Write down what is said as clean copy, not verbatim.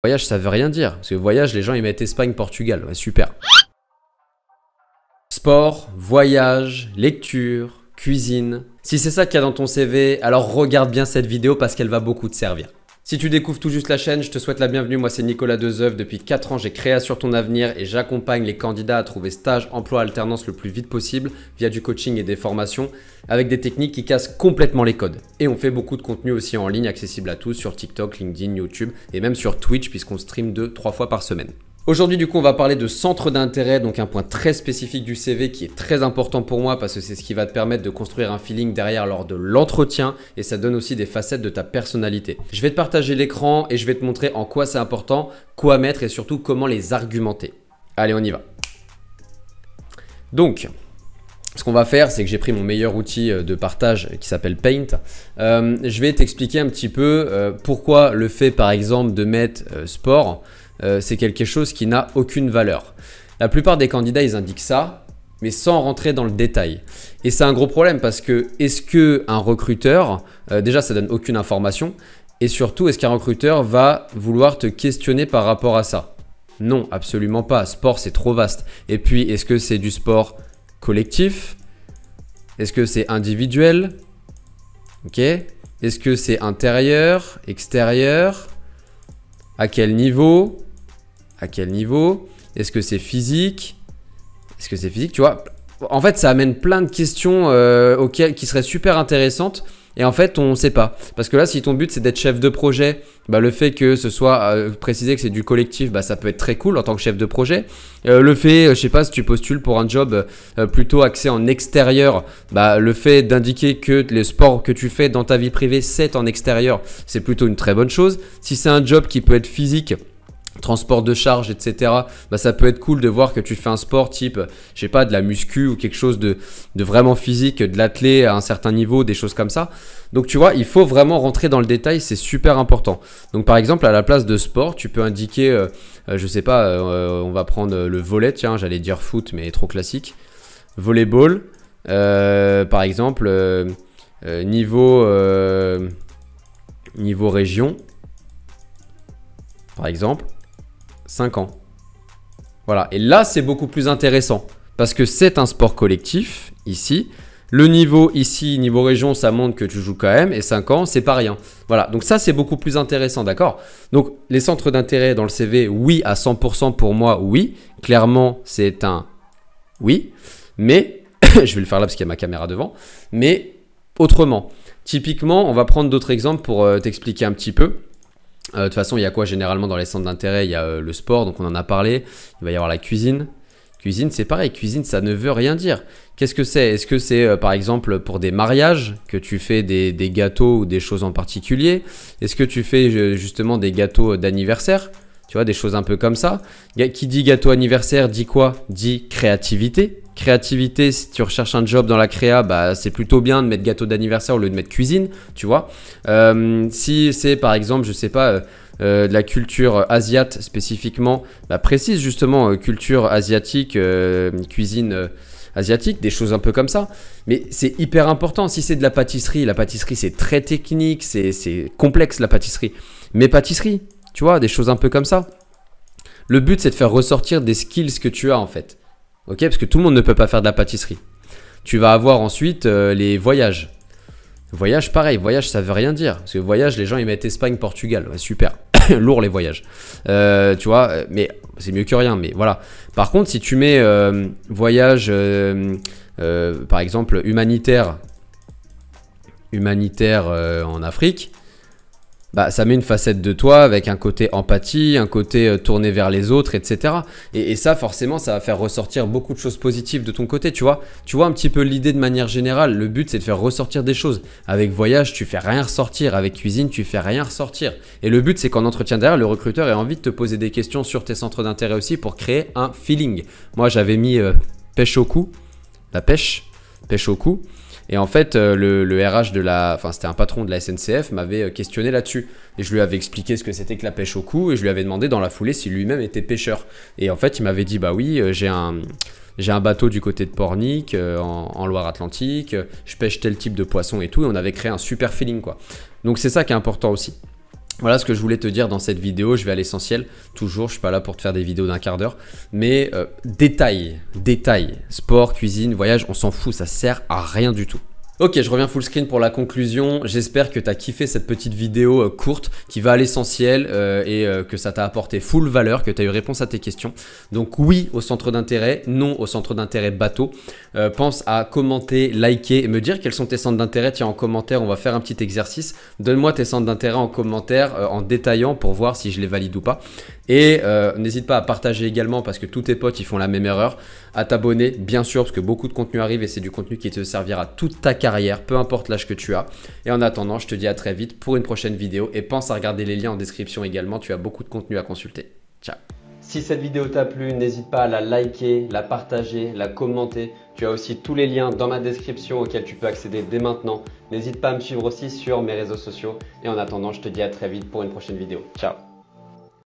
Voyage, ça veut rien dire. Parce que voyage, les gens, ils mettent Espagne, Portugal. Ouais, super. Sport, voyage, lecture, cuisine. Si c'est ça qu'il y a dans ton CV, alors regarde bien cette vidéo parce qu'elle va beaucoup te servir. Si tu découvres tout juste la chaîne, je te souhaite la bienvenue. Moi, c'est Nicolas Dezeuvre. Depuis 4 ans, j'ai créé Assure ton avenir et j'accompagne les candidats à trouver stage, emploi, alternance le plus vite possible via du coaching et des formations avec des techniques qui cassent complètement les codes. Et on fait beaucoup de contenu aussi en ligne accessible à tous sur TikTok, LinkedIn, YouTube et même sur Twitch puisqu'on stream 2-3 fois par semaine. Aujourd'hui, du coup, on va parler de centre d'intérêt, donc un point très spécifique du CV qui est très important pour moi parce que c'est ce qui va te permettre de construire un feeling derrière lors de l'entretien et ça donne aussi des facettes de ta personnalité. Je vais te partager l'écran et je vais te montrer en quoi c'est important, quoi mettre et surtout comment les argumenter. Allez, on y va. Donc, ce qu'on va faire, c'est que j'ai pris mon meilleur outil de partage qui s'appelle Paint. Je vais t'expliquer un petit peu pourquoi le fait, par exemple, de mettre sport, c'est quelque chose qui n'a aucune valeur. La plupart des candidats, ils indiquent ça, mais sans rentrer dans le détail. Et c'est un gros problème parce que est-ce qu'un recruteur, déjà ça donne aucune information, et surtout est-ce qu'un recruteur va vouloir te questionner par rapport à ça? Non, absolument pas. Sport, c'est trop vaste. Et puis, est-ce que c'est du sport collectif? Est-ce que c'est individuel? Ok. Est-ce que c'est intérieur, extérieur? À quel niveau? À quel niveau? Est-ce que c'est physique? Est-ce que c'est physique? Tu vois, en fait, ça amène plein de questions qui seraient super intéressantes. Et en fait, on ne sait pas. Parce que là, si ton but, c'est d'être chef de projet, bah, le fait que ce soit précisé que c'est du collectif, bah, ça peut être très cool en tant que chef de projet. Le fait, je sais pas, si tu postules pour un job plutôt axé en extérieur, bah, le fait d'indiquer que les sports que tu fais dans ta vie privée, c'est en extérieur, c'est plutôt une très bonne chose. Si c'est un job qui peut être physique, transport de charge, etc. Bah, ça peut être cool de voir que tu fais un sport type, je sais pas, de la muscu ou quelque chose de vraiment physique, de l'athlé à un certain niveau, des choses comme ça. Donc tu vois, il faut vraiment rentrer dans le détail, c'est super important. Donc par exemple, à la place de sport, tu peux indiquer, je sais pas, on va prendre le volley, tiens, j'allais dire foot, mais trop classique. Volleyball, par exemple, niveau région, par exemple. 5 ans. Voilà. Et là, c'est beaucoup plus intéressant parce que c'est un sport collectif ici. Le niveau ici, niveau région, ça montre que tu joues quand même. Et 5 ans, c'est pas rien. Voilà. Donc ça, c'est beaucoup plus intéressant. D'accord? Donc les centres d'intérêt dans le CV, oui, à 100% pour moi, oui. Clairement, c'est un oui. Mais, je vais le faire là parce qu'il y a ma caméra devant. Mais autrement. Typiquement, on va prendre d'autres exemples pour t'expliquer un petit peu. De toute façon, il y a quoi généralement dans les centres d'intérêt? Il y a le sport, donc on en a parlé. Il va y avoir la cuisine. Cuisine, c'est pareil. Cuisine, ça ne veut rien dire. Qu'est-ce que c'est? Est-ce que c'est par exemple pour des mariages que tu fais des gâteaux ou des choses en particulier? Est-ce que tu fais justement des gâteaux d'anniversaire? Tu vois, des choses un peu comme ça. Qui dit gâteau anniversaire dit quoi? Dit créativité. Créativité, si tu recherches un job dans la créa, bah, c'est plutôt bien de mettre gâteau d'anniversaire au lieu de mettre cuisine, tu vois. Si c'est par exemple, je sais pas, de la culture asiate spécifiquement, bah, précise justement culture asiatique, cuisine asiatique, des choses un peu comme ça. Mais c'est hyper important. Si c'est de la pâtisserie c'est très technique, c'est complexe la pâtisserie. Mais pâtisserie, tu vois, des choses un peu comme ça. Le but, c'est de faire ressortir des skills que tu as en fait. Ok, parce que tout le monde ne peut pas faire de la pâtisserie. Tu vas avoir ensuite les voyages. Voyage, pareil. Voyage, ça veut rien dire. Parce que voyage, les gens, ils mettent Espagne, Portugal. Ouais, super. Lourd les voyages. Tu vois, mais c'est mieux que rien. Mais voilà. Par contre, si tu mets voyage, par exemple, humanitaire en Afrique, bah, ça met une facette de toi avec un côté empathie, un côté tourné vers les autres, etc. Et ça, forcément, ça va faire ressortir beaucoup de choses positives de ton côté, tu vois. Tu vois un petit peu l'idée de manière générale. Le but, c'est de faire ressortir des choses. Avec voyage, tu fais rien ressortir. Avec cuisine, tu fais rien ressortir. Et le but, c'est qu'en entretien derrière, le recruteur ait envie de te poser des questions sur tes centres d'intérêt aussi pour créer un feeling. Moi, j'avais mis pêche au cou, la pêche au cou. Et en fait, le RH c'était un patron de la SNCF, m'avait questionné là-dessus. Et je lui avais expliqué ce que c'était que la pêche au cou et je lui avais demandé dans la foulée si lui-même était pêcheur. Et en fait, il m'avait dit, bah oui, j'ai un bateau du côté de Pornic, en Loire-Atlantique, je pêche tel type de poisson et tout. Et on avait créé un super feeling, quoi. Donc, c'est ça qui est important aussi. Voilà ce que je voulais te dire dans cette vidéo. Je vais à l'essentiel. Toujours, je suis pas là pour te faire des vidéos d'un quart d'heure. Mais détail, sport, cuisine, voyage, on s'en fout, ça sert à rien du tout. Ok, je reviens full screen pour la conclusion. J'espère que tu as kiffé cette petite vidéo courte qui va à l'essentiel et que ça t'a apporté full valeur, que tu as eu réponse à tes questions. Donc oui au centre d'intérêt, non au centre d'intérêt bateau. Pense à commenter, liker et me dire quels sont tes centres d'intérêt. Tiens, en commentaire, on va faire un petit exercice. Donne-moi tes centres d'intérêt en commentaire en détaillant pour voir si je les valide ou pas. Et n'hésite pas à partager également parce que tous tes potes ils font la même erreur. À t'abonner bien sûr parce que beaucoup de contenu arrive et c'est du contenu qui te servira toute ta carrière, peu importe l'âge que tu as. Et en attendant, je te dis à très vite pour une prochaine vidéo et pense à regarder les liens en description également, tu as beaucoup de contenu à consulter. Ciao. Si cette vidéo t'a plu, n'hésite pas à la liker, la partager, la commenter. Tu as aussi tous les liens dans ma description auxquels tu peux accéder dès maintenant. N'hésite pas à me suivre aussi sur mes réseaux sociaux. Et en attendant, je te dis à très vite pour une prochaine vidéo. Ciao.